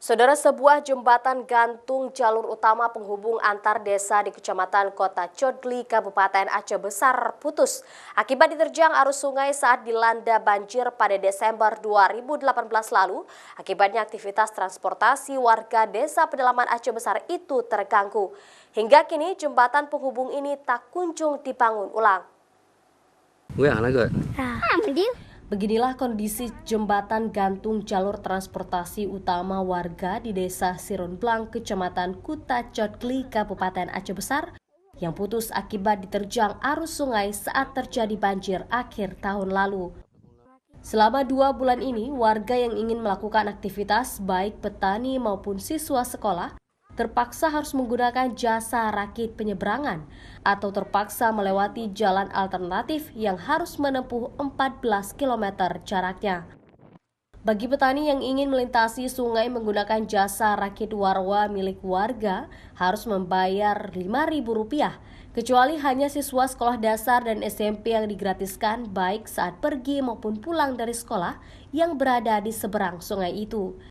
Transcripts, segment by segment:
Saudara, sebuah jembatan gantung jalur utama penghubung antar desa di Kecamatan Kota Codli, Kabupaten Aceh Besar putus akibat diterjang arus sungai saat dilanda banjir pada Desember 2018 lalu. Akibatnya aktivitas transportasi warga desa pedalaman Aceh Besar itu terganggu. Hingga kini jembatan penghubung ini tak kunjung dibangun ulang. Beginilah kondisi jembatan gantung jalur transportasi utama warga di Desa Sirunblang, Kecamatan Kuta Codli, Kabupaten Aceh Besar, yang putus akibat diterjang arus sungai saat terjadi banjir akhir tahun lalu. Selama 2 bulan ini, warga yang ingin melakukan aktivitas baik petani maupun siswa sekolah terpaksa harus menggunakan jasa rakit penyeberangan atau terpaksa melewati jalan alternatif yang harus menempuh 14 km jaraknya. Bagi petani yang ingin melintasi sungai menggunakan jasa rakit warwa milik warga harus membayar Rp5.000, kecuali hanya siswa sekolah dasar dan SMP yang digratiskan baik saat pergi maupun pulang dari sekolah yang berada di seberang sungai itu.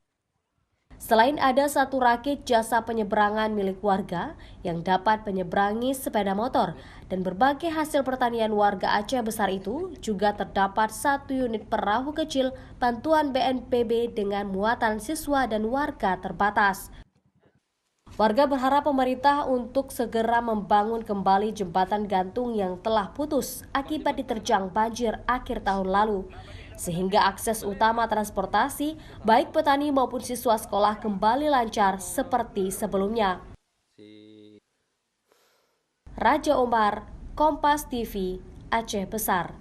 Selain ada satu rakit jasa penyeberangan milik warga yang dapat menyeberangi sepeda motor dan berbagai hasil pertanian warga Aceh Besar itu, juga terdapat satu unit perahu kecil bantuan BNPB dengan muatan siswa dan warga terbatas. Warga berharap pemerintah untuk segera membangun kembali jembatan gantung yang telah putus akibat diterjang banjir akhir tahun lalu, sehingga akses utama transportasi baik petani maupun siswa sekolah kembali lancar seperti sebelumnya. Raja Omar, Kompas TV, Aceh Besar.